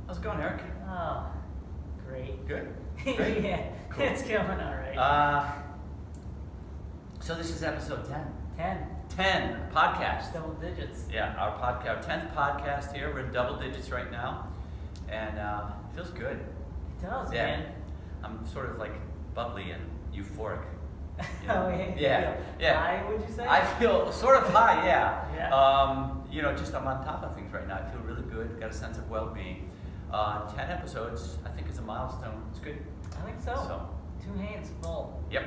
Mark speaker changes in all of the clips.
Speaker 1: How's it going, Eric?
Speaker 2: Oh, great.
Speaker 1: Good. Great.
Speaker 2: Yeah,
Speaker 1: Cool.
Speaker 2: it's going all right.
Speaker 1: So this is episode 10.
Speaker 2: 10,
Speaker 1: 10 podcast.
Speaker 2: double digits.
Speaker 1: Yeah, our 10th podcast here. We're in double digits right now, and it feels good.
Speaker 2: It does,
Speaker 1: Yeah.
Speaker 2: man.
Speaker 1: I'm sort of like bubbly and euphoric. You
Speaker 2: Oh,
Speaker 1: know?
Speaker 2: yeah.
Speaker 1: Yeah.
Speaker 2: You feel
Speaker 1: Yeah.
Speaker 2: high, would you say?
Speaker 1: I feel sort of high, yeah.
Speaker 2: Yeah.
Speaker 1: Just I'm on top of things right now. I feel really good. Got a sense of well-being. 10 episodes, I think, is a milestone. It's good.
Speaker 2: I think so. 2 hands full.
Speaker 1: Yep.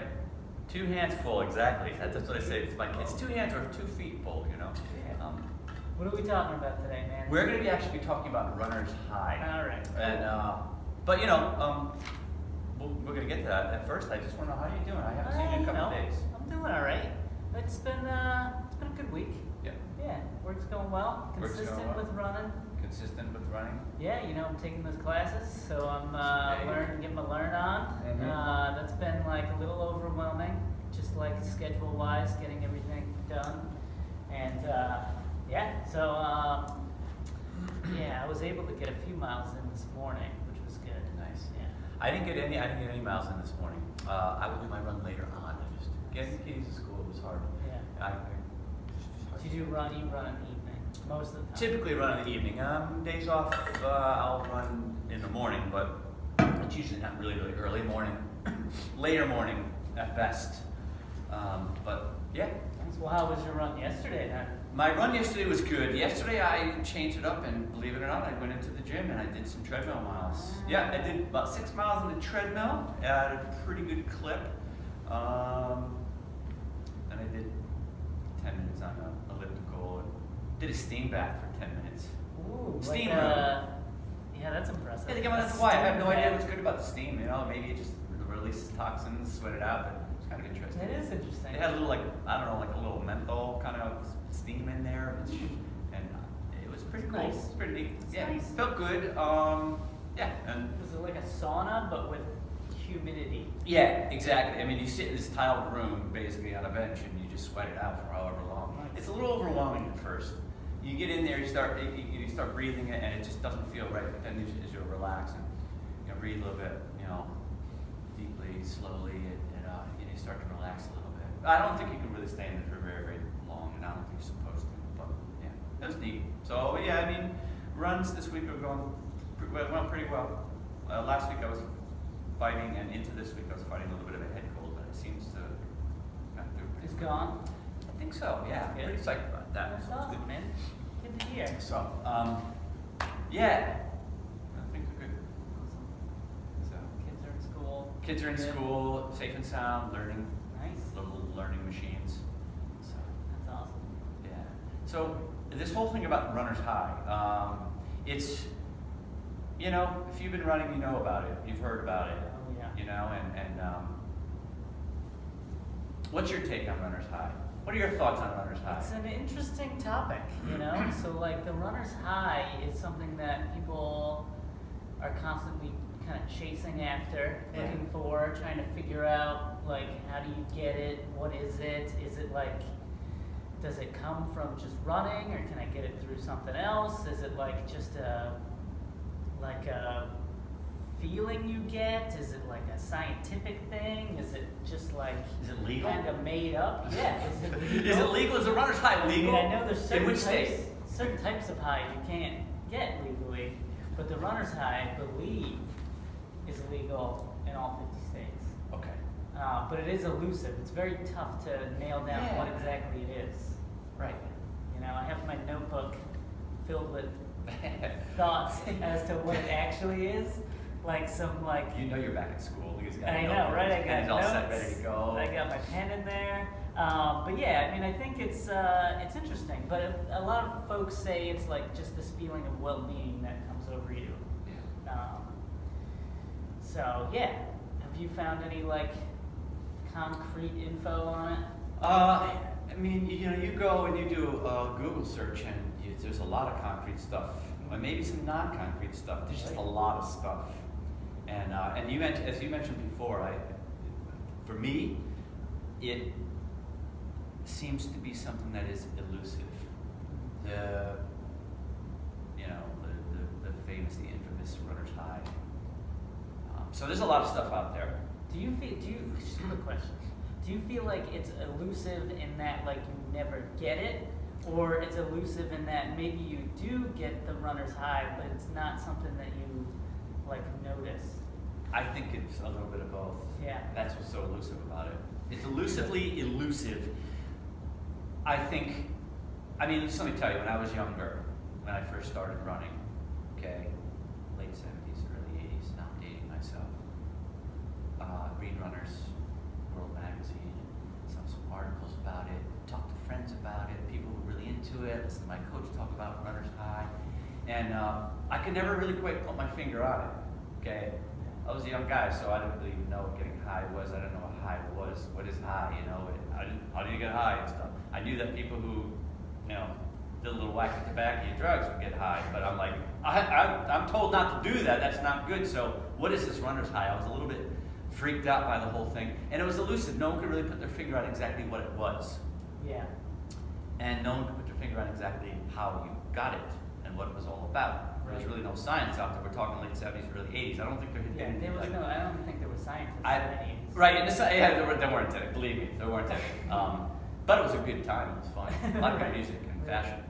Speaker 1: 2 hands full, exactly. That's what I say to my kids. 2 hands or 2 feet full, you know.
Speaker 2: Yeah. What are we talking about today, man?
Speaker 1: We're going to be actually talking about runner's high.
Speaker 2: All right.
Speaker 1: And we're going to get to that. At first, I just want to know how you doing. I haven't seen you in a couple of days.
Speaker 2: I'm doing all right. It's been a good week.
Speaker 1: Yeah.
Speaker 2: Yeah, work's going well.
Speaker 1: Work's going
Speaker 2: Consistent
Speaker 1: well.
Speaker 2: with running.
Speaker 1: Consistent with running.
Speaker 2: Yeah, I'm taking those classes, so I'm getting my learn on.
Speaker 1: Mhm.
Speaker 2: That's been like a little overwhelming, just like schedule-wise, getting everything done. And I was able to get a few miles in this morning, which was good.
Speaker 1: Nice.
Speaker 2: Yeah.
Speaker 1: I didn't get any miles in this morning. I will do my run later on. Getting the kids to school was hard.
Speaker 2: Yeah. Did you run in the evening most of the time?
Speaker 1: Typically run in the evening. Days off, I'll run in the morning, but it's usually not really early morning, later morning at best. But yeah.
Speaker 2: Well, how was your run yesterday then?
Speaker 1: My run yesterday was good. Yesterday I changed it up, and believe it or not, I went into the gym and I did some treadmill miles. Yeah, I did about 6 miles on the treadmill at a pretty good clip. And I did 10 minutes on an elliptical. Did a steam bath for 10 minutes.
Speaker 2: Ooh,
Speaker 1: Steam
Speaker 2: like,
Speaker 1: room.
Speaker 2: Yeah, that's impressive.
Speaker 1: Yeah, that's why. I have no idea
Speaker 2: Steam
Speaker 1: what's good about the steam. Maybe it just releases toxins, sweat it out, but it's kind of interesting.
Speaker 2: That is interesting.
Speaker 1: It had a little, like a little menthol kind of steam in there, and it was pretty cool.
Speaker 2: Nice.
Speaker 1: It's pretty neat.
Speaker 2: It's
Speaker 1: Yeah,
Speaker 2: nice.
Speaker 1: felt good. And
Speaker 2: Was it like a sauna but with humidity?
Speaker 1: yeah, exactly. I mean, you sit in this tiled room, basically on a bench, and you just sweat it out for however long.
Speaker 2: Nice.
Speaker 1: It's a little overwhelming at first. You get in there, you start breathing it, and it just doesn't feel right. But then as you relax and breathe a little bit, deeply, slowly, and you start to relax a little bit. I don't think you can really stay in there for very, very long, and I don't think you're supposed to. But yeah, that was neat. So yeah, I mean, runs this week are going pretty well. Last week I was fighting, and into this week I was fighting a little bit of a head cold, but it seems to got through pretty
Speaker 2: It's
Speaker 1: quick.
Speaker 2: gone?
Speaker 1: I think so. Yeah,
Speaker 2: That's good.
Speaker 1: pretty psyched about that.
Speaker 2: That's
Speaker 1: So it's
Speaker 2: awesome, man. Good to hear.
Speaker 1: So, yeah, I think they're good. So,
Speaker 2: Kids are in school.
Speaker 1: kids are in
Speaker 2: Good.
Speaker 1: school, safe and sound, learning
Speaker 2: Nice.
Speaker 1: little learning machines. So,
Speaker 2: That's awesome.
Speaker 1: yeah. So this whole thing about runner's high, it's, if you've been running, you know about it. You've heard about it.
Speaker 2: Oh, yeah.
Speaker 1: What's your take on runner's high? What are your thoughts on runner's high?
Speaker 2: It's an interesting topic, So, like, the runner's high is something that people are constantly kind of chasing after,
Speaker 1: Yeah.
Speaker 2: looking for, trying to figure out, like, how do you get it? What is it? Is it like, does it come from just running, or can I get it through something else? Is it like just a feeling you get? Is it like a scientific thing? Is it just like
Speaker 1: Is it legal?
Speaker 2: kind of made up? Yeah. Is it legal?
Speaker 1: Is it legal? Is a runner's high
Speaker 2: I mean,
Speaker 1: legal?
Speaker 2: I know there's
Speaker 1: In which state?
Speaker 2: certain types of high you can't get legally, but the runner's high, I believe, is legal in all 50 states.
Speaker 1: Okay.
Speaker 2: But it is elusive. It's very tough to nail down
Speaker 1: Yeah.
Speaker 2: what exactly it is.
Speaker 1: Right.
Speaker 2: I have my notebook filled with thoughts as to what it actually is.
Speaker 1: You're back at school because you got
Speaker 2: I know, right? I got
Speaker 1: pen's all
Speaker 2: notes.
Speaker 1: set, ready to go.
Speaker 2: I got my pen in there. But yeah, I think it's interesting. But a lot of folks say it's like just this feeling of well-being that comes over you.
Speaker 1: Yeah.
Speaker 2: So yeah, have you found any like concrete info on it?
Speaker 1: You go and you do a Google search, and there's a lot of concrete stuff, or maybe some non-concrete stuff. There's just a lot of stuff. And as you mentioned before, for me, it seems to be something that is elusive. The famous, the infamous So there's a lot of stuff out there.
Speaker 2: Just a quick question. Do you feel like it's elusive in that like you never get it? Or it's elusive in that maybe you do get the runner's high, but it's not something that you like notice?
Speaker 1: I think it's a little bit of both.
Speaker 2: Yeah.
Speaker 1: That's what's so elusive about it. It's elusively elusive. I think, I mean, just let me tell you, when I was younger, when I first started running, okay, late 70s, early 80s, now I'm dating myself, read Runner's World Magazine, some articles about it, talk to friends about it, people who were really into it, listen to my coach talk about Runner's High, and I could never really quite put my finger on it, okay? I was a young guy, so I didn't really even know what getting high was. I didn't know what high was. What is high, you know? How do you get high and stuff? I knew that people who, you know, did a little whack of tobacco and drugs would get high, but I'm like, I'm told not to do that. That's not good. So what is this runner's high? I was a little bit freaked out by the whole thing. And it was elusive. No one could really put their finger on exactly what it was.
Speaker 2: Yeah.
Speaker 1: And no one could put their finger on exactly how you got it and what it was all about. There's really no science out there. We're talking late 70s, early 80s. I don't think there had been
Speaker 2: there was
Speaker 1: like,
Speaker 2: no. I don't think there were scientists in the 80s.
Speaker 1: right, yeah, there weren't any. Believe me, there weren't any. But it was a good time. It was fun. A lot of good music and fashion.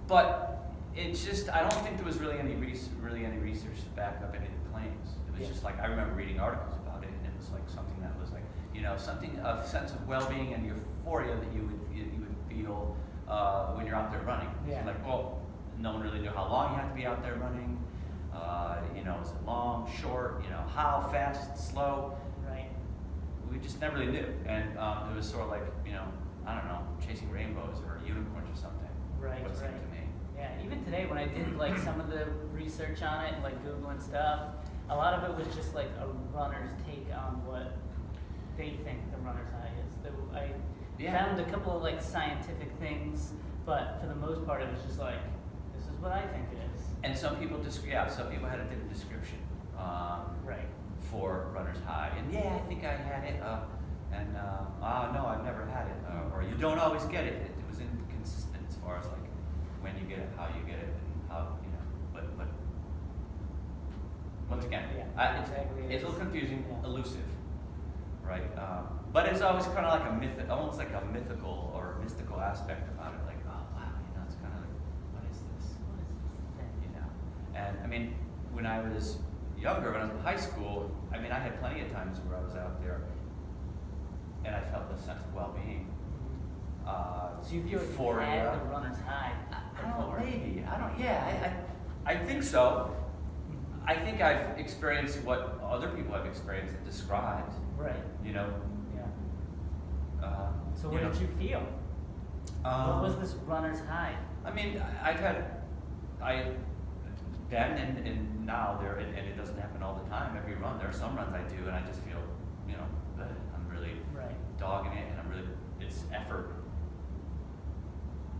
Speaker 1: But it's just, I don't think there was really any research to back up any of the claims. It was just like, I remember reading articles about it, and it was like something that was like, you know, something, a sense of well-being and euphoria that you would feel when you're out there running.
Speaker 2: Yeah.
Speaker 1: It's like, well, no one really knew how long you had to be out there running. You know, is it long, short? You know, how fast, slow?
Speaker 2: Right.
Speaker 1: We just never really knew, and it was sort of like, you know, I don't know, chasing rainbows or unicorns or something.
Speaker 2: Right.
Speaker 1: What seemed to me.
Speaker 2: Yeah. Even today, when I did like some of the research on it, like Googling stuff, a lot of it was just like a runner's take on what they think the runner's high is. I found a couple of like scientific things, but for the most part, it was just like, this is what I think it is.
Speaker 1: And some people disagree. Yeah, some people had a different description
Speaker 2: Right.
Speaker 1: for runner's high. And yeah, I think I had it. No, I've never had it. Or you don't always get it. It was inconsistent as far as like when you get it, how you get it, and how, you know. But once again, it's a little confusing, elusive, right? But it's always kind of like a myth, almost like a mythical or mystical aspect about it. Like, oh wow, you know, it's kind of like, what is this?
Speaker 2: What is this thing?
Speaker 1: You know. And I mean, when I was younger, when I was in high school, I mean, I had plenty of times where I was out there and I felt a sense of well-being.
Speaker 2: So you feel like you
Speaker 1: euphoria.
Speaker 2: had the runner's high
Speaker 1: I don't know,
Speaker 2: before?
Speaker 1: maybe. I don't, yeah, I think so. I think I've experienced what other people have experienced and described,
Speaker 2: Right.
Speaker 1: you know.
Speaker 2: Yeah. So what
Speaker 1: you know,
Speaker 2: did you feel? What was this runner's high?
Speaker 1: I mean, then and now there, and it doesn't happen all the time. Every run, there are some runs I do, and I just feel, you know, good. I'm really dogging it, and it's effort.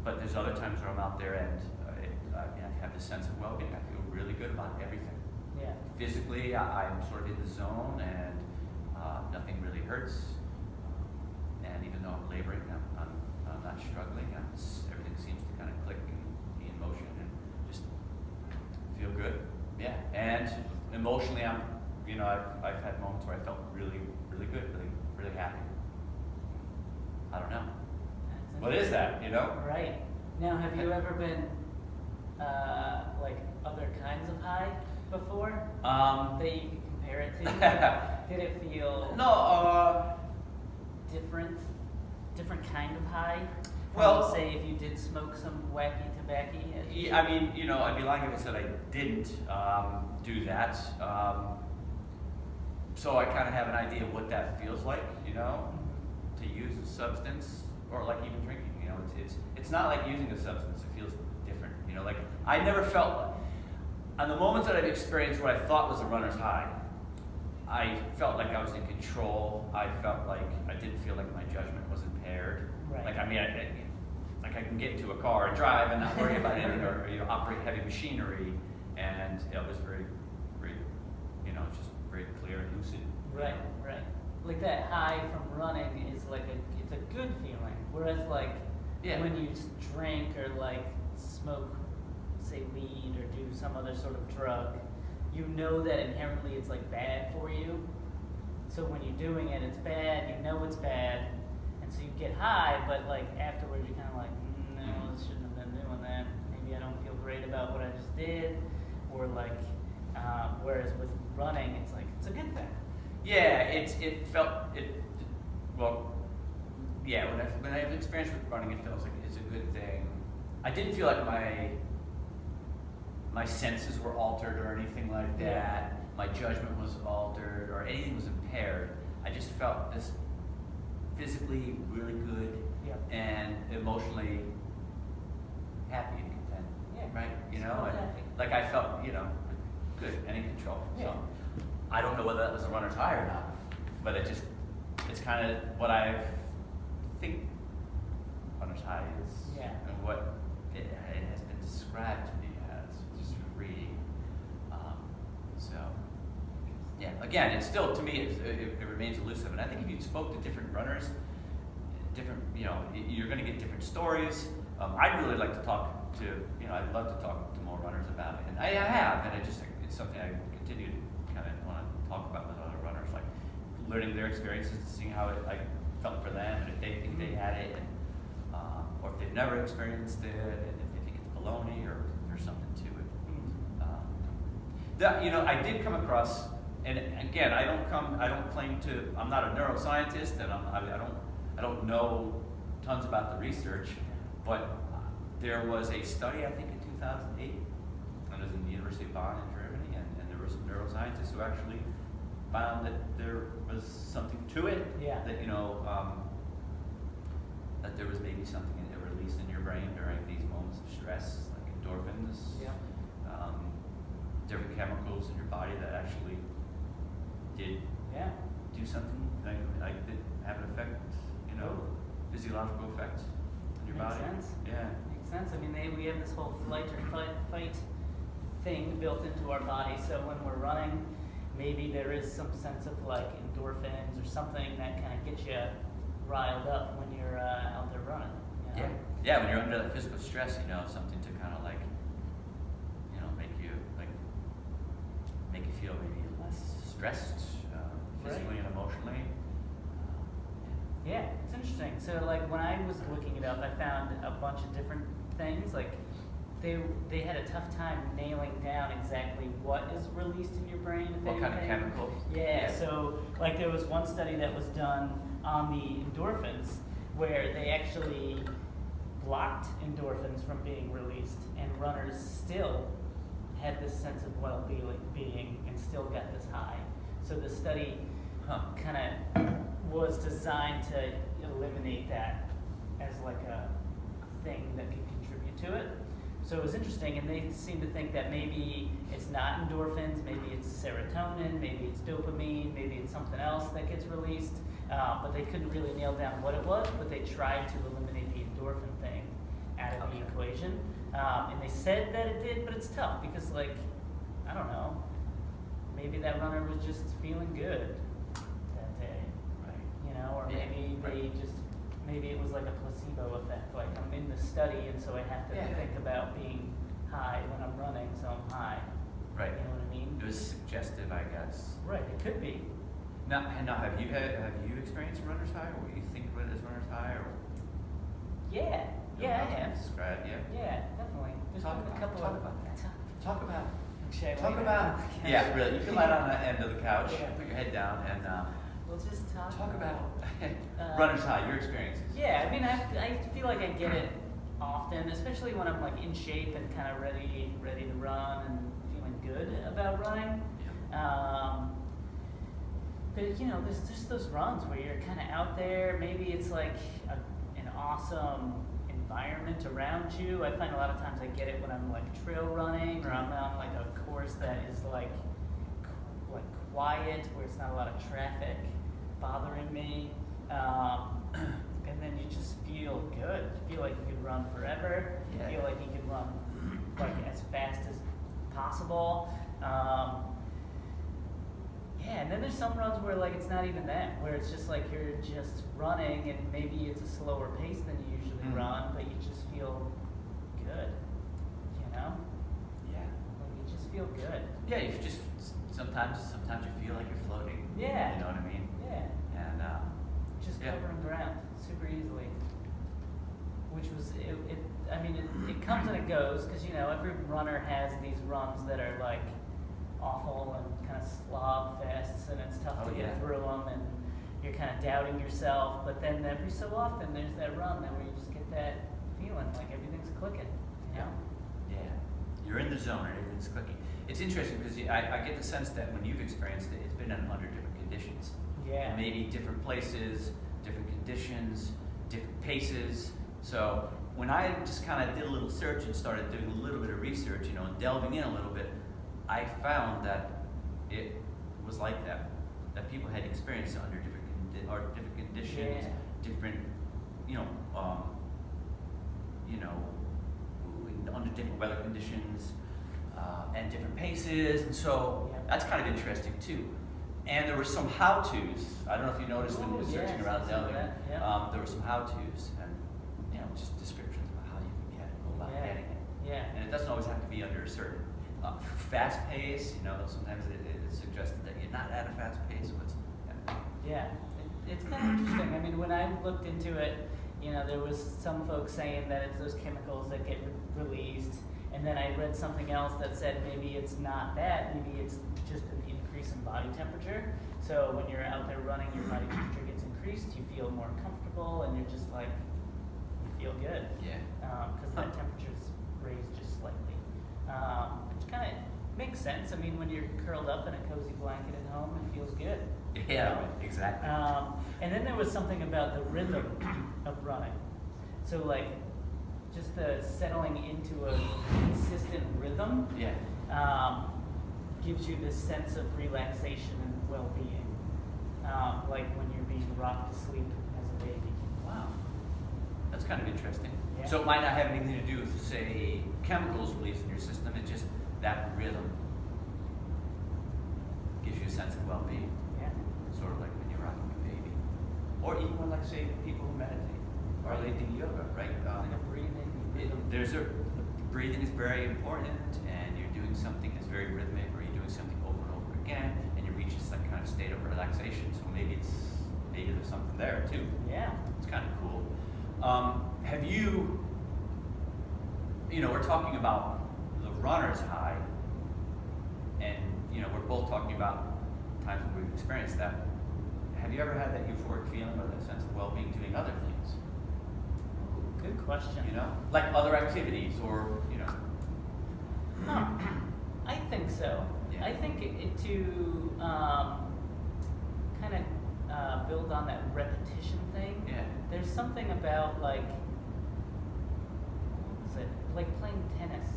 Speaker 1: But there's other times where I'm out there, and I have this sense of well-being. I feel really good about everything.
Speaker 2: Yeah.
Speaker 1: Physically, I'm sort of in the zone, and nothing really hurts. And even though I'm laboring, I'm not struggling. Everything seems to kind of click and be in motion, and just feel good. Yeah. And emotionally, I've had moments where I felt really, really good, really happy. I don't know. What is that? You know?
Speaker 2: Right. Now, have you ever been like other kinds of high before that you can compare it to? Did it feel different kind of high?
Speaker 1: Well,
Speaker 2: say if you did smoke some wacky tobacco.
Speaker 1: Yeah, I mean, you know, I'd be lying if I said I didn't do that. So I kind of have an idea of what that feels like, you know, to use a substance, or like even drinking. You know, it's not like using a substance. It feels different. You know, like I never felt on the moments that I've experienced what I thought was a runner's high. I felt like I was in control. I felt like I didn't feel like my judgment was impaired.
Speaker 2: Right.
Speaker 1: Like, I mean, I can get into a car and drive and not worry about anything, or you know, operate heavy machinery, and it was very, very, you know, just very clear and lucid.
Speaker 2: Right. Like that high from running is like it's a good feeling. Whereas like when you drink or like smoke, say weed, or do some other sort of drug, you know that inherently it's like bad for you. So when you're doing it, it's bad, you know it's bad, and so you get high, but like afterwards you're kind of like, no, I shouldn't have been doing that. Maybe I don't feel great about what I just did, or like, whereas with running, it's like, it's a good thing.
Speaker 1: Yeah, well, yeah, when I have experience with running, it feels like it's a good thing. I didn't feel like my senses were altered or anything like that.
Speaker 2: Yeah.
Speaker 1: My judgment was altered or anything was impaired. I just felt this physically really good
Speaker 2: Yep.
Speaker 1: and emotionally happy and content.
Speaker 2: Yeah.
Speaker 1: Right? You know,
Speaker 2: So
Speaker 1: and
Speaker 2: happy.
Speaker 1: like I felt, good and in control.
Speaker 2: Yeah.
Speaker 1: So I don't know whether that was a runner's high or not, but it's kind of what I think runner's high is,
Speaker 2: Yeah.
Speaker 1: and what it has been described to me as, just from reading. So, yeah, again, it's still, to me, it remains elusive. And I think if you spoke to different runners, you're going to get different stories. I'd really like to talk to, I'd love to talk to more runners about it. And I have, and it's something I continue to kind of want to talk about with other runners, like learning their experiences, seeing how it like felt for them, and if they think they had it, and or if they've never experienced it, and if they think it's baloney or there's something to it. I did come across, and again, I don't claim to. I'm not a neuroscientist, and I don't know tons about the research, but there was a study, I think in 2008, and it was in the University of Bonn in Germany, and there were some neuroscientists who actually found that there was something to it.
Speaker 2: Yeah.
Speaker 1: That that there was maybe something released in your brain during these moments of stress, like endorphins.
Speaker 2: Yeah.
Speaker 1: Different chemicals in your body that actually did
Speaker 2: Yeah.
Speaker 1: do something like that have an effect, physiological effect in your
Speaker 2: Makes
Speaker 1: body.
Speaker 2: sense.
Speaker 1: Yeah.
Speaker 2: Makes sense. I mean, we have this whole flight or fight thing built into our body. So when we're running, maybe there is some sense of like endorphins or something that kind of gets you riled up when you're out there running. You know?
Speaker 1: Yeah. When you're under that physical stress, something to kind of like, make you feel maybe less stressed, physically and emotionally.
Speaker 2: Yeah, it's interesting. So like when I was looking it up, I found a bunch of different things. Like they had a tough time nailing down exactly what is released in your brain. If
Speaker 1: What kind of
Speaker 2: anything.
Speaker 1: chemicals?
Speaker 2: Yeah, so like there was one study that was done on the endorphins where they actually blocked endorphins from being released, and runners still had this sense of well-being and still got this high. So the study kind of was designed to eliminate that as like a thing that could contribute to it. So it was interesting, and they seem to think that maybe it's not endorphins, maybe it's serotonin, maybe it's dopamine, maybe it's something else that gets released, but they couldn't really nail down what it was, but they tried to eliminate the endorphin thing out of the equation. And they said that it did, but it's tough because, like, I don't know, maybe that runner was just feeling good that day,
Speaker 1: Right.
Speaker 2: or
Speaker 1: Yeah,
Speaker 2: maybe
Speaker 1: right.
Speaker 2: maybe it was like a placebo effect, like I'm in the study and so I have to think about being high when I'm running, so I'm high.
Speaker 1: Right.
Speaker 2: You know what I mean?
Speaker 1: It was suggestive, I guess.
Speaker 2: Right, it could be.
Speaker 1: Now, have you experienced runner's high, or what you think of it as runner's high, or
Speaker 2: Yeah, I have.
Speaker 1: Describe, yeah.
Speaker 2: Yeah, definitely. There's
Speaker 1: Talk
Speaker 2: been a
Speaker 1: about-
Speaker 2: couple
Speaker 1: talk
Speaker 2: of
Speaker 1: about that.
Speaker 2: Talk about. Should I
Speaker 1: Talk
Speaker 2: lay
Speaker 1: about.
Speaker 2: down?
Speaker 1: Yeah, really. You can lie on the end of the couch,
Speaker 2: Yeah.
Speaker 1: put your head down, and
Speaker 2: We'll just talk
Speaker 1: about
Speaker 2: Uh,
Speaker 1: runner's high, your experiences.
Speaker 2: Yeah, I mean, I feel like I get it often, especially when I'm like in shape and kind of ready to run and feeling good about running. But there's just those runs where you're kind of out there. Maybe it's like an awesome environment around you. I find a lot of times I get it when I'm like trail running or I'm on like a course that is like quiet, where it's not a lot of traffic bothering me. And then you just feel good. You feel like you could run forever.
Speaker 1: Yeah.
Speaker 2: You feel like you could run like as fast as possible. Yeah, and then there's some runs where like it's not even that, where it's just like you're just running and maybe it's a slower pace than you usually run, but you just feel good,
Speaker 1: Yeah.
Speaker 2: Like you just feel feel good.
Speaker 1: Yeah, you just sometimes you feel like you're floating.
Speaker 2: Yeah.
Speaker 1: You know what I mean?
Speaker 2: Yeah.
Speaker 1: And
Speaker 2: Just
Speaker 1: yeah.
Speaker 2: covering ground super easily. Which was it comes and it goes because every runner has these runs that are like awful and kind of slob fests, and it's tough
Speaker 1: Oh,
Speaker 2: to
Speaker 1: yeah.
Speaker 2: get through them, and you're kind of doubting yourself. But then every so often there's that run where you just get that feeling like everything's clicking. You know?
Speaker 1: Yeah, you're in the zone and everything's clicking. It's interesting because I get the sense that when you've experienced it, it's been under different conditions.
Speaker 2: Yeah.
Speaker 1: Maybe different places, different conditions, different paces. So when I just kind of did a little search and started doing a little bit of research, and delving in a little bit, I found that it was like that. That people had experienced it under different conditions,
Speaker 2: Yeah.
Speaker 1: different, under different weather conditions, and different paces, and so
Speaker 2: Yeah.
Speaker 1: that's kind of interesting too. And there were some how-tos. I don't know if you noticed when you were searching around delving. There were some how-tos and just descriptions of how you can go about getting it.
Speaker 2: Yeah.
Speaker 1: And it doesn't always have to be under a certain fast pace. Sometimes it's suggested that you're not at a fast pace.
Speaker 2: Yeah, it's kind of interesting. I mean, when I looked into it, there was some folks saying that it's those chemicals that get released, and then I read something else that said maybe it's not that, maybe it's just an increase in body temperature. So when you're out there running, your body temperature gets increased, you feel more comfortable, and you're just like, you feel good.
Speaker 1: Yeah.
Speaker 2: Because that temperature's raised just slightly, which kind of makes sense. I mean, when you're curled up in a cozy blanket at home, it feels good.
Speaker 1: Yeah, exactly.
Speaker 2: And then there was something about the rhythm of running. So like, just the settling into a consistent rhythm
Speaker 1: Yeah.
Speaker 2: gives you this sense of relaxation and well-being, like when you're being rocked to sleep as a baby.
Speaker 1: Wow. That's kind of interesting.
Speaker 2: Yeah.
Speaker 1: So it might not have anything to do with, say, chemicals released in your system. It's just that rhythm gives you a sense of well-being.
Speaker 2: Yeah.
Speaker 1: Sort of like when you're rocking a baby. Or even when, like, say, people who meditate. Or they do yoga, right?
Speaker 2: Like a breathing rhythm.
Speaker 1: Breathing is very important, and you're doing something that's very rhythmic, or you're doing something over and over again, and you reach this kind of state of relaxation. So maybe there's something there too.
Speaker 2: Yeah.
Speaker 1: It's kind of cool. Have you, we're talking about the runner's high, and we're both talking about times when we've experienced that. Have you ever had that euphoric feeling or that sense of well-being doing other things?
Speaker 2: Good question.
Speaker 1: Like other activities, or
Speaker 2: I think so.
Speaker 1: Yeah.
Speaker 2: I think to kind of build on that repetition thing.
Speaker 1: Yeah.
Speaker 2: There's something about like, what was it? Like playing tennis.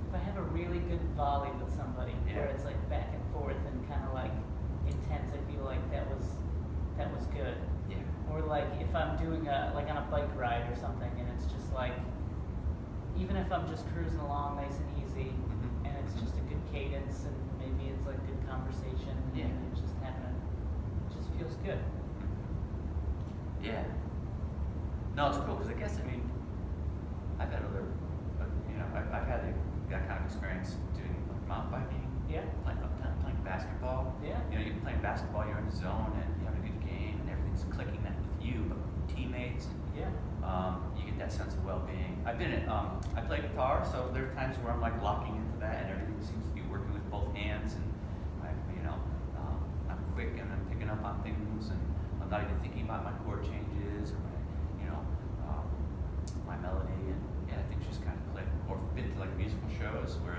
Speaker 2: If I have a really good volley with somebody, where
Speaker 1: Yeah.
Speaker 2: it's like back and forth and kind of like intense, I feel like that was good.
Speaker 1: Yeah.
Speaker 2: Or like if I'm doing like on a bike ride or something, and it's just like, even if I'm just cruising along nice and easy,
Speaker 1: Mhm.
Speaker 2: and it's just a good cadence, and maybe it's like good conversation,
Speaker 1: Yeah.
Speaker 2: and it's just it just feels good.
Speaker 1: Yeah. No, it's cool because I guess I've had other, I've had that kind of experience doing like mountain biking,
Speaker 2: Yeah.
Speaker 1: playing basketball.
Speaker 2: Yeah.
Speaker 1: You're playing basketball, you're in the zone, and you have a good game, and everything's clicking, not with you, but with teammates.
Speaker 2: Yeah.
Speaker 1: You get that sense of well-being. I play guitar, so there are times where I'm like locking into that, and everything seems to be working with both hands, and I'm quick, and I'm picking up on things, and I'm not even thinking about my chord changes or my melody, and things just kind of click. Or been to like musical shows where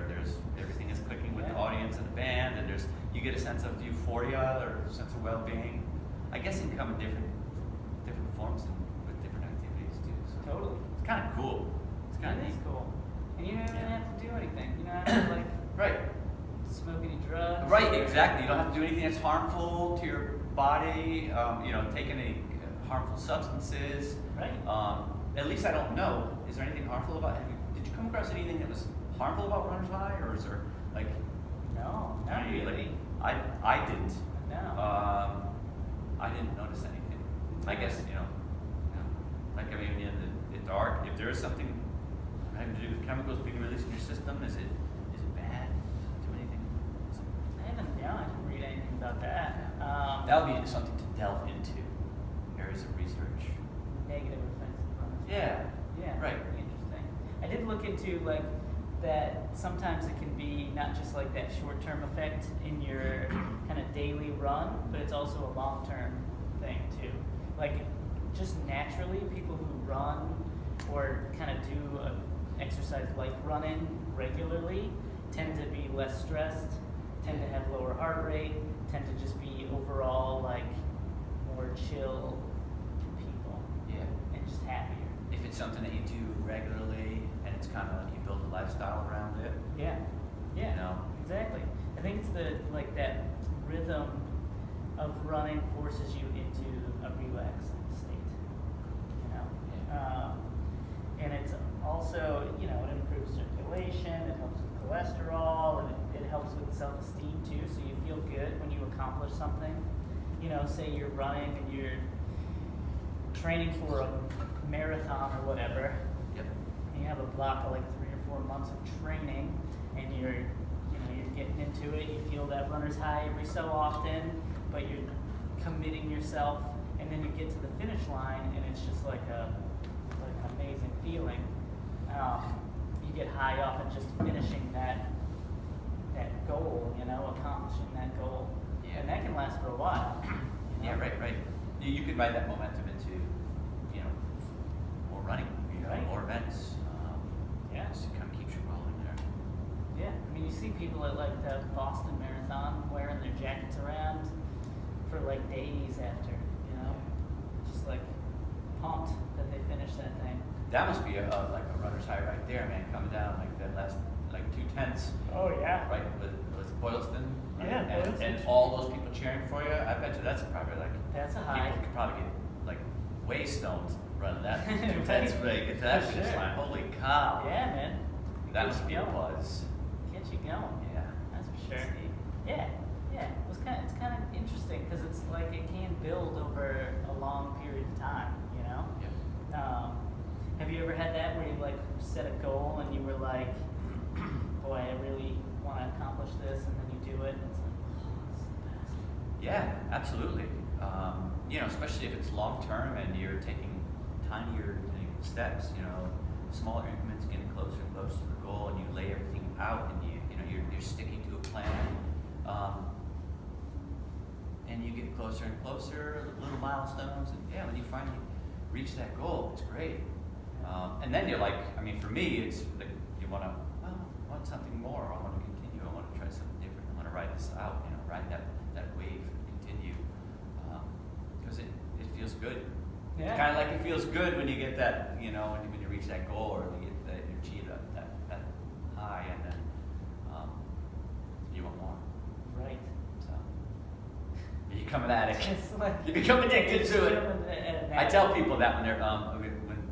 Speaker 1: everything is clicking with the
Speaker 2: Yeah.
Speaker 1: audience and the band, and you get a sense of euphoria or a sense of well-being. I guess it can come in different forms and with different activities too. So
Speaker 2: Totally.
Speaker 1: it's kind of cool. It's kind of
Speaker 2: It is
Speaker 1: neat.
Speaker 2: cool. And you don't even
Speaker 1: Yeah.
Speaker 2: have to do anything. You don't have to like
Speaker 1: Right.
Speaker 2: smoke any drugs.
Speaker 1: Right.
Speaker 2: or-
Speaker 1: Exactly. You don't have to do anything that's harmful to your body. Take any harmful substances.
Speaker 2: Right.
Speaker 1: At least I don't know. Is there anything harmful about? Did you come across anything that was harmful about runner's high, or is there like?
Speaker 2: No, not
Speaker 1: Maybe,
Speaker 2: really.
Speaker 1: I didn't.
Speaker 2: No.
Speaker 1: I didn't notice anything. I guess in the dark, if there is something having to do with chemicals being released in your system, is it bad? Do anything That would be something to delve into. Areas of research.
Speaker 2: Negative effects of runners.
Speaker 1: Yeah.
Speaker 2: Yeah.
Speaker 1: Right.
Speaker 2: Interesting. I did look into like that. Sometimes it can be not just like that short-term effect in your kind of daily run, but it's also a long-term thing too. Like just naturally, people who run or kind of do a exercise like running regularly tend to be less stressed, tend to have lower heart rate, tend to just be overall like more chill people
Speaker 1: Yeah.
Speaker 2: and just happier.
Speaker 1: If it's something that you do regularly and it's kind of like you build a lifestyle around it.
Speaker 2: Yeah, yeah,
Speaker 1: You know?
Speaker 2: exactly. I think it's the like that rhythm of running forces you into a relaxed state. You know,
Speaker 1: Yeah.
Speaker 2: and it's also it improves circulation. It helps with cholesterol, and it helps with self-esteem too. So you feel good when you accomplish something. Say you're running and you're training for a marathon or whatever.
Speaker 1: Yep.
Speaker 2: You have a block of like 3 or 4 months of training, and you're getting into it. You feel that runner's high every so often, but you're committing yourself, and then you get to the finish line, and it's just like an amazing feeling. You get high off of just finishing that goal, accomplishing that goal,
Speaker 1: Yeah.
Speaker 2: and that can last for a while.
Speaker 1: Yeah, right. You could ride that momentum into, more running,
Speaker 2: Right.
Speaker 1: more events.
Speaker 2: Yeah.
Speaker 1: Just kind of keeps you rolling there.
Speaker 2: Yeah, I mean, you see people at like the Boston Marathon wearing their jackets around for like days after, just like pumped that they finished that thing.
Speaker 1: That must be like a runner's high right there, man. Coming down like that last 2/10,
Speaker 2: Oh yeah.
Speaker 1: right? Was it Boylston? Right?
Speaker 2: Yeah,
Speaker 1: and,
Speaker 2: Boylston.
Speaker 1: and all those people cheering for you. I bet you that's probably like
Speaker 2: That's a high.
Speaker 1: people could probably get like way stoned running that 2/10 break get to that
Speaker 2: For
Speaker 1: finish
Speaker 2: sure.
Speaker 1: line. Holy cow!
Speaker 2: Yeah, man. It
Speaker 1: That
Speaker 2: gets
Speaker 1: must
Speaker 2: you
Speaker 1: be a
Speaker 2: going.
Speaker 1: buzz.
Speaker 2: Gets you going.
Speaker 1: Yeah.
Speaker 2: That's for sure.
Speaker 1: That's neat.
Speaker 2: Yeah, yeah. It's kind of interesting because it's like it can build over a long period of time.
Speaker 1: Yeah.
Speaker 2: Have you ever had that where you like set a goal and you were like, boy, I really want to accomplish this, and then you do it, and it's like, oh, this is the best.
Speaker 1: Yeah, absolutely. Especially if it's long term and you're taking tinier steps. Smaller increments, getting closer and closer to the goal, and you lay everything out, and you're sticking to a plan. And you get closer and closer, little milestones, and yeah, when you finally reach that goal, it's great. And then you're like, for me, it's like you want something more. I want to continue. I want to try something different. I want to ride this out. Ride that wave and continue because it feels good.
Speaker 2: Yeah.
Speaker 1: Kind of like it feels good when you get that, when you reach that goal or you get that, you achieve that high, and then you want more.
Speaker 2: Right.
Speaker 1: So you become an addict.
Speaker 2: It's like
Speaker 1: You become addicted to it.
Speaker 2: it.
Speaker 1: I tell people that when they're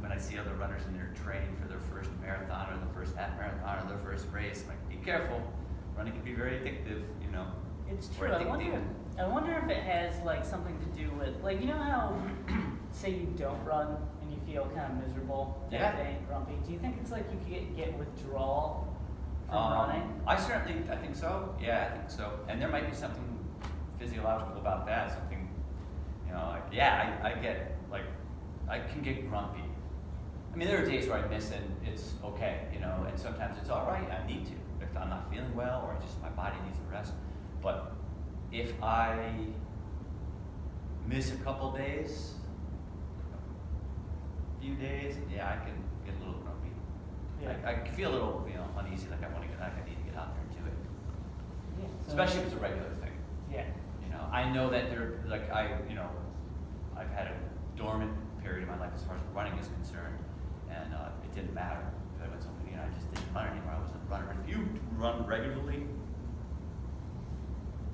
Speaker 1: when I see other runners and they're training for their first marathon or the first half marathon or their first race, I'm like, be careful. Running can be very addictive.
Speaker 2: It's
Speaker 1: Or
Speaker 2: true.
Speaker 1: addictive.
Speaker 2: I wonder if it has like something to do with like how say you don't run and you feel kind of miserable that
Speaker 1: Yeah.
Speaker 2: day, grumpy. Do you think it's like you could get withdrawal from running?
Speaker 1: I think so. Yeah, I think so. And there might be something physiological about that. Something, I get like, I can get grumpy. There are days where I miss and it's okay, and sometimes it's all right. I need to if I'm not feeling well or just my body needs a rest. But if I miss a couple days, a few days, yeah, I can get a little grumpy.
Speaker 2: Yeah.
Speaker 1: I can feel a little, uneasy, like I need to get out there and do it.
Speaker 2: Yeah. So-
Speaker 1: Especially if it's a regular thing.
Speaker 2: Yeah.
Speaker 1: I know that I've had a dormant period of my life as far as running is concerned, and it didn't matter. If I went something, I just didn't run anymore. I wasn't a runner. If you run regularly,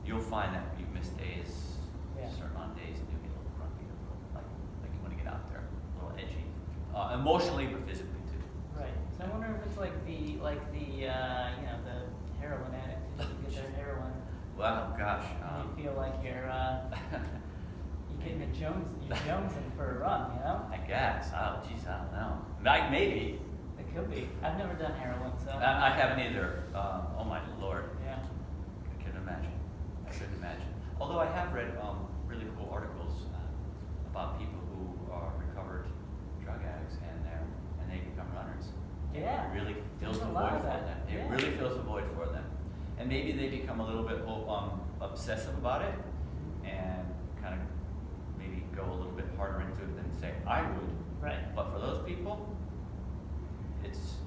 Speaker 1: you'll find that you miss days,
Speaker 2: Yeah.
Speaker 1: certain on days, and you get a little grumpy, a little like you want to get out there, a little edgy, emotionally but physically too.
Speaker 2: Right. So I wonder if it's like the the heroin addict who gets their heroin.
Speaker 1: Well, gosh.
Speaker 2: And you feel like you're getting you're jonesing for a run,
Speaker 1: I guess. Oh, geez, I don't know. Maybe.
Speaker 2: It could be. I've never done heroin, so.
Speaker 1: I haven't either. Oh my lord.
Speaker 2: Yeah.
Speaker 1: I couldn't imagine. Although I have read really become a little bit obsessive about it and kind of maybe go a little bit harder into it than say I would.
Speaker 2: Right.
Speaker 1: But for those people,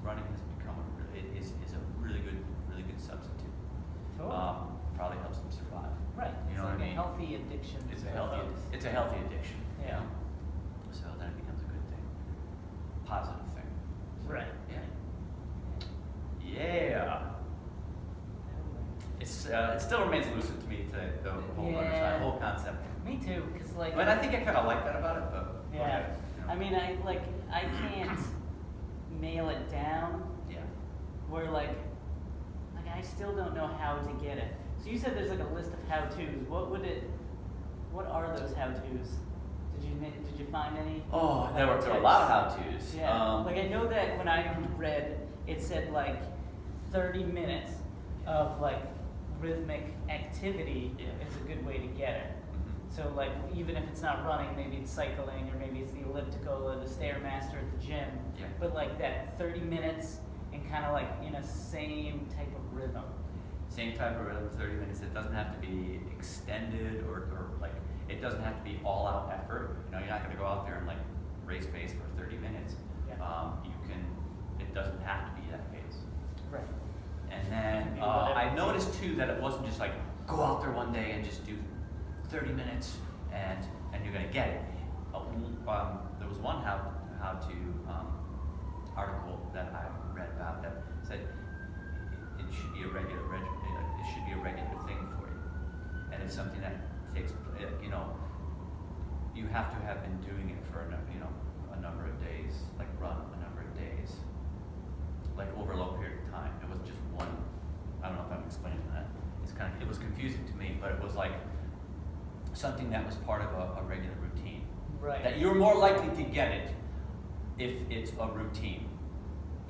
Speaker 1: running has become is a really good substitute.
Speaker 2: Totally.
Speaker 1: Probably helps them survive.
Speaker 2: Right.
Speaker 1: You
Speaker 2: It's
Speaker 1: know
Speaker 2: like
Speaker 1: what I mean?
Speaker 2: a healthy addiction.
Speaker 1: It's
Speaker 2: for
Speaker 1: a healthy
Speaker 2: folks.
Speaker 1: it's a healthy addiction. you
Speaker 2: Yeah.
Speaker 1: know? So then it becomes a good thing, positive thing.
Speaker 2: Right.
Speaker 1: Yeah. Yeah. It still remains elusive to me today, the whole runner's high, the whole concept.
Speaker 2: Me too, because like.
Speaker 1: But I think I kind of like that about it, but.
Speaker 2: Yeah.
Speaker 1: okay, you know.
Speaker 2: I mean, I can't nail it down.
Speaker 1: Yeah.
Speaker 2: Where like I still don't know how to get it. So you said there's like a list of how-tos. What are those how-tos? Did you find any?
Speaker 1: Oh, there were a
Speaker 2: tips?
Speaker 1: lot of how-tos.
Speaker 2: Yeah. Like I know that when I read, it said like 30 minutes of like rhythmic activity
Speaker 1: Yeah.
Speaker 2: is a good way to get it.
Speaker 1: Mhm.
Speaker 2: So like even if it's not running, maybe it's cycling or maybe it's the elliptical or the Stairmaster at the gym.
Speaker 1: Yeah.
Speaker 2: But like that 30 minutes and kind of like in a same type of rhythm.
Speaker 1: Same type of rhythm, 30 minutes. It doesn't have to be extended or like, it doesn't have to be all out effort. You know, you're not going to go out there and like race pace for 30 minutes.
Speaker 2: Yeah.
Speaker 1: It doesn't have to be that pace.
Speaker 2: Right.
Speaker 1: And then
Speaker 2: Can be whatever.
Speaker 1: I noticed too that it wasn't just like go out there one day and just do 30 minutes and you're gonna get it. There was one how to article that I read about that said it should be a regular it should be a regular thing for you, and it's something that takes you have to have been doing it for a number of days, like run a number of days, like over a long period of time. It wasn't just one. I don't know if I'm explaining that. It was confusing to me, but it was like something that was part of a regular routine.
Speaker 2: Right.
Speaker 1: That you're more likely to get it if it's a routine.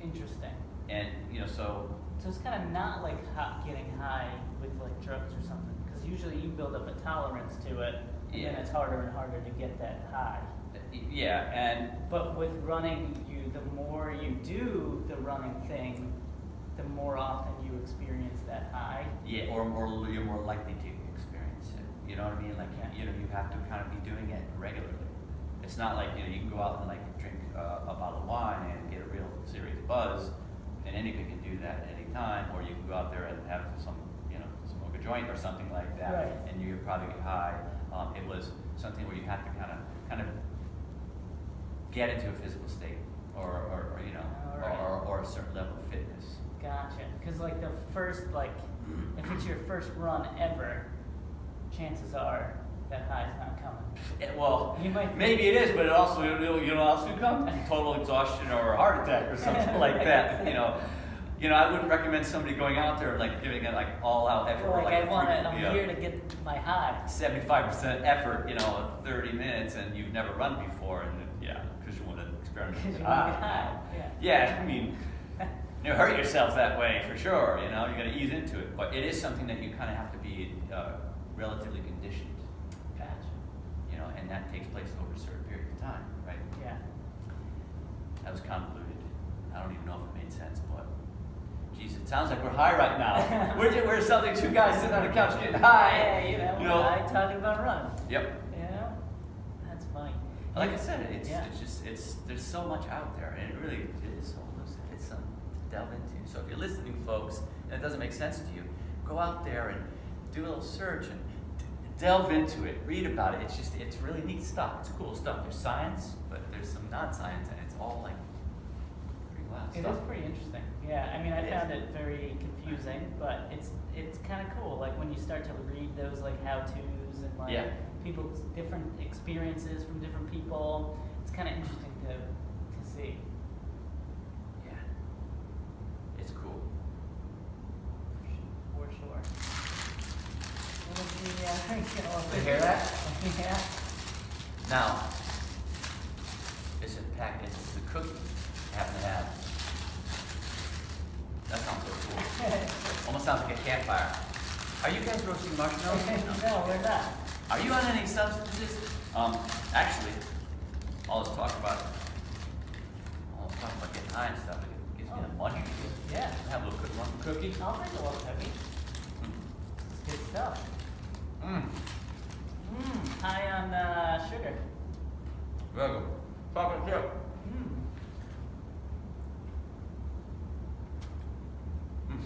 Speaker 2: Interesting.
Speaker 1: And so
Speaker 2: So it's kind of not like getting high with like drugs or something, because usually you build up a tolerance to it, and then
Speaker 1: Yeah.
Speaker 2: it's harder and harder to get that high.
Speaker 1: yeah, and
Speaker 2: But with running, the more you do the running thing, the more often you experience that high.
Speaker 1: yeah, or you're more likely to experience it. You know what I mean? Like
Speaker 2: Yeah.
Speaker 1: you have to kind of be doing it regularly. It's not like you can go out and like drink a bottle of wine and get a real serious buzz, and anybody can do that at any time, or you can go out there and have smoke a joint or something like that,
Speaker 2: Right.
Speaker 1: and you're probably high. It was something where you have to kind of get into a physical state, or
Speaker 2: Alright.
Speaker 1: or a certain level of fitness.
Speaker 2: Gotcha. Because like the first if it's your first run ever, chances are that high's not coming.
Speaker 1: Well,
Speaker 2: You might-
Speaker 1: maybe it is, but it also also come total exhaustion or a heart attack or something like that. I wouldn't recommend somebody going out there and like giving it like all out effort.
Speaker 2: Or like
Speaker 1: a
Speaker 2: I'm here to get my high.
Speaker 1: 75% effort, 30 minutes, and you've never run before, and because you want to experiment.
Speaker 2: Because
Speaker 1: with
Speaker 2: you
Speaker 1: it.
Speaker 2: want to get high. Yeah.
Speaker 1: Yeah, I mean, you hurt yourself that way for sure. You got to ease into it, but it is something that you kind of have to be relatively conditioned.
Speaker 2: Gotcha.
Speaker 1: And that takes place over a certain period of time, right?
Speaker 2: Yeah.
Speaker 1: That was convoluted. I don't even know if it made sense, but geez, it sounds like we're high right now. we're something two guys sitting on a couch getting high.
Speaker 2: Yeah,
Speaker 1: You know?
Speaker 2: high talking about running.
Speaker 1: Yep.
Speaker 2: That's funny.
Speaker 1: Like I said, it's
Speaker 2: Yeah.
Speaker 1: there's so much out there, and it really is so elusive. It's something to delve into. So if you're listening, folks, and it doesn't make sense to you, go out there and do a little search and delve into it. Read about it. It's really neat stuff. It's cool stuff. There's science, but there's some non-science, and it's all like pretty wild
Speaker 2: It
Speaker 1: stuff.
Speaker 2: is pretty interesting. Yeah, I mean, I
Speaker 1: It is.
Speaker 2: found it very confusing, but it's kind of cool. Like when you start to read those like how-tos and like
Speaker 1: Yeah.
Speaker 2: people's different experiences from different people, it's kind of interesting to see.
Speaker 1: Yeah. It's cool.
Speaker 2: For sure. What was the,
Speaker 1: You hear that?
Speaker 2: Yeah.
Speaker 1: Now, it's a cookie I happen to have. That sounds so cool. Almost sounds like a campfire. Are you guys roasting marshmallows?
Speaker 2: No, we're not.
Speaker 1: Are you on any substances? Actually, all this talk about getting high and stuff, it gives me a munch.
Speaker 2: Yeah.
Speaker 1: Have a little cookie.
Speaker 2: I'll take a little heavy. stuff.
Speaker 1: Mmm.
Speaker 2: High on sugar.
Speaker 1: Very good. Chocolate chip.
Speaker 2: Mm.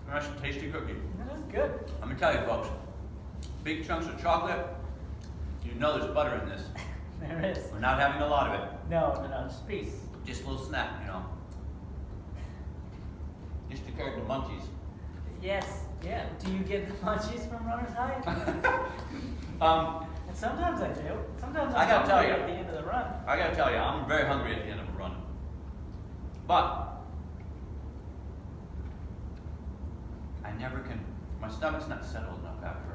Speaker 1: Nice tasty cookie.
Speaker 2: That is good.
Speaker 1: I'm gonna tell you folks, big chunks of chocolate, you know there's butter in this.
Speaker 2: There is.
Speaker 1: We're not having a lot of it.
Speaker 2: No, just a piece.
Speaker 1: Just a little snack, you know. Just to carry the munchies.
Speaker 2: Yes, yeah. Do you get the munchies from Runner's High? And sometimes I do. Sometimes
Speaker 1: I gotta tell
Speaker 2: hungry
Speaker 1: you.
Speaker 2: at the end of the run.
Speaker 1: I gotta tell you, I'm very hungry at the end of a run. But I never can, my stomach's not settled enough after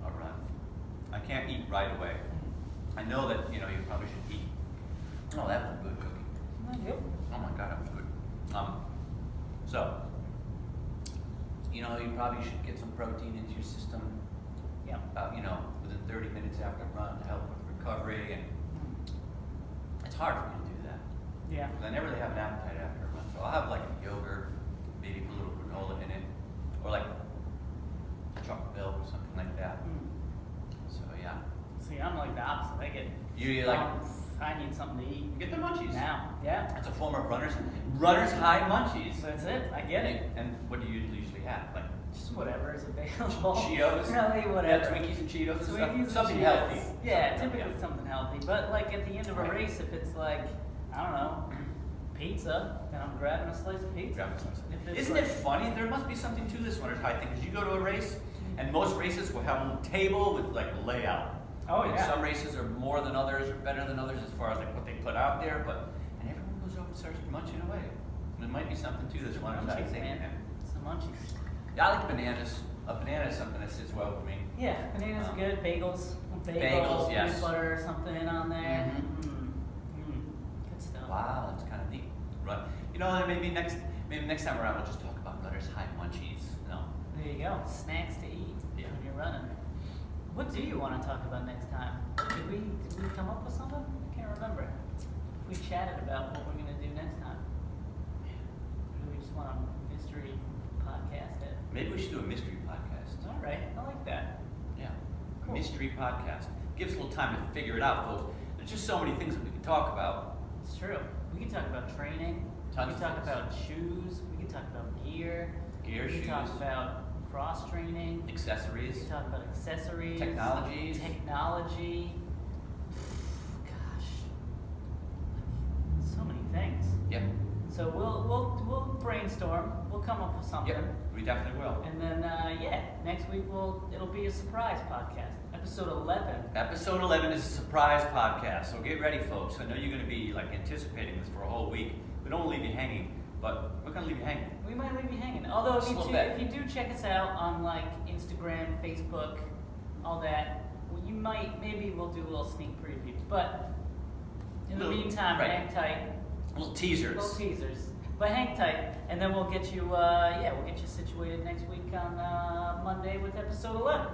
Speaker 1: a run. I can't eat right away. I know that, you probably should eat. Oh, that was a good cookie.
Speaker 2: I do.
Speaker 1: Oh my God, that was good. So, you probably should get some protein into your system,
Speaker 2: Yeah.
Speaker 1: within 30 minutes after a run to help with recovery. And it's hard for me to do that.
Speaker 2: Yeah.
Speaker 1: Because I never really have an appetite after a run. So I'll have like a yogurt, maybe put a little granola in it, or like chocolate milk or something like that.
Speaker 2: Mm.
Speaker 1: So yeah.
Speaker 2: See, I'm like the opposite. I get.
Speaker 1: You like,
Speaker 2: I need something to eat.
Speaker 1: get the munchies.
Speaker 2: Now. Yeah.
Speaker 1: That's a form of runner's high munchies.
Speaker 2: So that's it. I get it.
Speaker 1: And what do you usually have? Like
Speaker 2: Just whatever is available.
Speaker 1: Cheetos?
Speaker 2: Really, whatever.
Speaker 1: Yeah, Twinkies and Cheetos and stuff.
Speaker 2: Twinkies and
Speaker 1: Something
Speaker 2: Cheetos.
Speaker 1: healthy.
Speaker 2: Yeah,
Speaker 1: Something
Speaker 2: typically something healthy. But like at the end of a
Speaker 1: Right.
Speaker 2: race, if it's like, I don't know, pizza, then I'm grabbing a slice of pizza.
Speaker 1: Grab some.
Speaker 2: If it's
Speaker 1: Isn't
Speaker 2: like-
Speaker 1: it funny? There must be something to this runner's high thing, because you go to a race, and most races will have a little table with like a layout.
Speaker 2: Oh,
Speaker 1: And
Speaker 2: yeah.
Speaker 1: some races are more than others, or better than others as far as like what they put out there, and everyone goes over and starts munching away. There might be something to this runner's high
Speaker 2: Munchies,
Speaker 1: thing.
Speaker 2: man. Some munchies.
Speaker 1: Yeah, I like bananas. A banana is something that sits well with me.
Speaker 2: Yeah, bananas are good. Bagels.
Speaker 1: Bagels, yes.
Speaker 2: Peanut butter or something on there.
Speaker 1: Mhm.
Speaker 2: Good stuff.
Speaker 1: Wow, that's kind of neat. Run. Maybe next time around we'll just talk about runner's high munchies.
Speaker 2: There you go. Snacks to eat
Speaker 1: Yeah.
Speaker 2: when you're running. What do you want to talk about next time? Did we come up with something? I can't remember. We chatted about what we're gonna do next time. Or do we just want a mystery podcast it?
Speaker 1: Maybe we should do a mystery podcast.
Speaker 2: All right, I like that.
Speaker 1: Yeah.
Speaker 2: Cool.
Speaker 1: Mystery podcast. Gives us a little time to figure it out, folks. There's just so many things that we can talk about.
Speaker 2: It's true. We can talk about training.
Speaker 1: Tons
Speaker 2: we
Speaker 1: of
Speaker 2: can talk
Speaker 1: things.
Speaker 2: about shoes. We can talk about gear.
Speaker 1: Gear,
Speaker 2: we can
Speaker 1: shoes.
Speaker 2: talk about cross training. We
Speaker 1: Accessories.
Speaker 2: can talk about accessories.
Speaker 1: Technologies.
Speaker 2: Technology. Gosh. So many things.
Speaker 1: Yep.
Speaker 2: So we'll brainstorm. We'll come up with something.
Speaker 1: Yep. We definitely will.
Speaker 2: And then next week it'll be a surprise podcast. Episode 11.
Speaker 1: Episode 11 is a surprise podcast, so get ready, folks. I know you're going to be anticipating this for a whole week. We don't want to leave you hanging, but we're going to leave you hanging.
Speaker 2: We might leave you hanging. Although
Speaker 1: Just a little bit.
Speaker 2: if you do check us out on Instagram, Facebook, all that, maybe we'll do a little sneak preview. But in the
Speaker 1: Little-
Speaker 2: meantime,
Speaker 1: right.
Speaker 2: hang tight.
Speaker 1: Little teasers.
Speaker 2: Little teasers. But hang tight, and then we'll get you situated next week on Monday with episode 11.